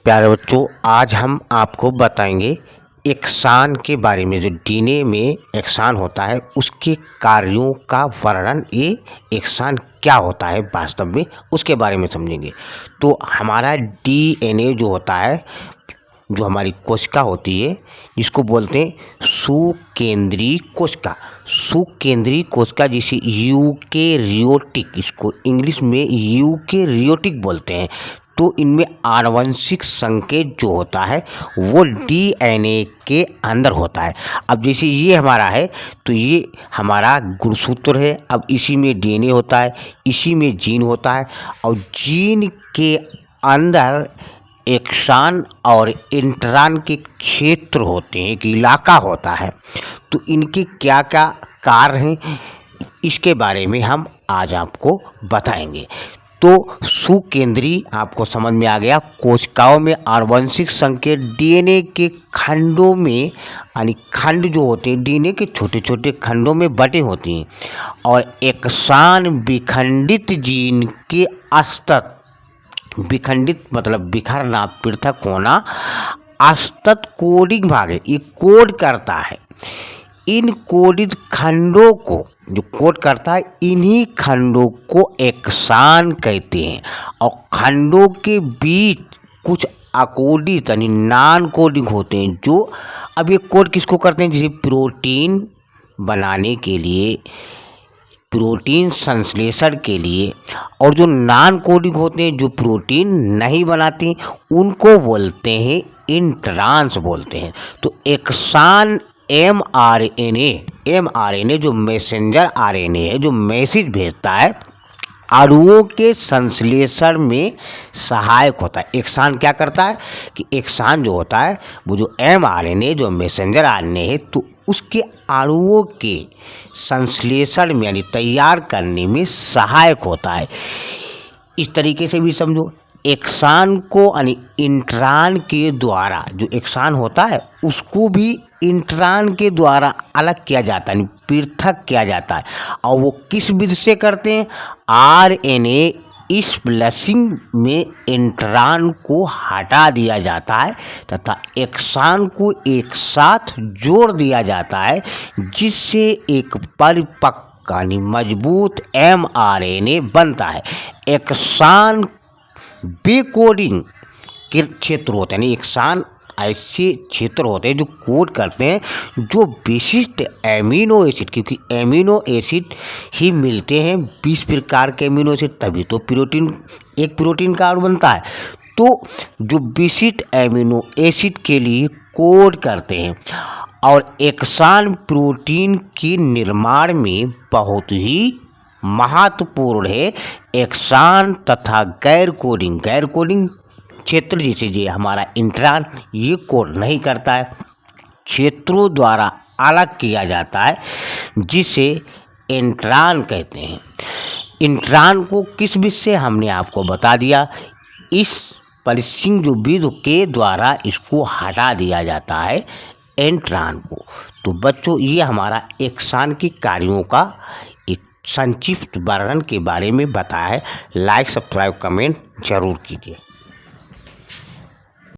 प्यारे बच्चों, आज हम आपको बताएंगे एक्सान के बारे में। जो डीएनए में एक्सान होता है उसके कार्यों का वर्णन, ये एक्सान क्या होता है वास्तव में, उसके बारे में समझेंगे। तो हमारा डीएनए जो होता है, जो हमारी कोशिका होती है, इसको बोलते हैं सुकेंद्रीय कोशिका। सुकेंद्रीय कोशिका जिसे यूकेरियोटिक, इसको इंग्लिश में यूकेरियोटिक बोलते हैं। तो इनमें आनुवंशिक संकेत जो होता है वो डीएनए के अंदर होता है। अब जैसे ये हमारा है तो ये हमारा गुणसूत्र है। अब इसी में डीएनए होता है, इसी में जीन होता है, और जीन के अंदर एक्सान और इंट्रान के क्षेत्र होते हैं, एक इलाका होता है। तो इनके क्या क्या कार्य हैं, इसके बारे में हम आज आपको बताएंगे। तो सुकेंद्रीय आपको समझ में आ गया। कोशिकाओं में आनुवंशिक संकेत डीएनए के खंडों में, यानी खंड जो होते हैं डीएनए के छोटे छोटे खंडों में बटे होती हैं, और एक्सान विखंडित जीन के असतत, विखंडित मतलब बिखरना, पृथक होना, असतत कोडिंग भाग है, ये कोड करता है। इन कोडित खंडों को जो कोड करता है, इन्हीं खंडों को एक्सान कहते हैं। और खंडों के बीच कुछ अकोडित यानी नॉन कोडिंग होते हैं, जो अब ये कोड किसको करते हैं, जैसे प्रोटीन बनाने के लिए, प्रोटीन संश्लेषण के लिए। और जो नॉन कोडिंग होते हैं, जो प्रोटीन नहीं बनाते, उनको बोलते हैं इंट्रान्स बोलते हैं। तो एक्सान एमआरएनए जो मैसेंजर आरएनए है, जो मैसेज भेजता है, अणुओं के संश्लेषण में सहायक होता है। एक्सान क्या करता है कि एक्सान जो होता है वो जो एमआरएनए, जो मैसेंजर आरएनए है, तो उसके अणुओं के संश्लेषण में यानी तैयार करने में सहायक होता है। इस तरीके से भी समझो। एक्सान को यानी इंट्रान के द्वारा, जो एक्सान होता है उसको भी इंट्रान के द्वारा अलग किया जाता है, पृथक किया जाता है। और वो किस विधि से करते हैं, आरएनए स्प्लिसिंग में इंट्रान को हटा दिया जाता है तथा एक्सान को एक साथ जोड़ दिया जाता है, जिससे एक परिपक्व यानी मजबूत एमआरएनए बनता है। एक्सान बेकोडिंग के क्षेत्र होते हैं, यानी एक्सान ऐसे क्षेत्र होते हैं जो कोड करते हैं जो विशिष्ट एमिनो एसिड, क्योंकि एमिनो एसिड ही मिलते हैं 20 प्रकार के एमिनो एसिड, तभी तो प्रोटीन, एक प्रोटीन का अणु बनता है। तो जो विशिष्ट एमिनो एसिड के लिए कोड करते हैं, और एक्सान प्रोटीन के निर्माण में बहुत ही महत्वपूर्ण है। एक्सान तथा गैर कोडिंग क्षेत्र, जैसे ये हमारा इंट्रान, ये कोड नहीं करता है, क्षेत्रों द्वारा अलग किया जाता है, जिसे इंट्रान कहते हैं। इंट्रान को किस विधि से हमने आपको बता दिया, इस स्प्लिसिंग जो विधि के द्वारा इसको हटा दिया जाता है इंट्रान को। तो बच्चों, ये हमारा एक्सान के कार्यों का एक संक्षिप्त वर्णन के बारे में बताया है। लाइक, सब्सक्राइब, कमेंट जरूर कीजिए।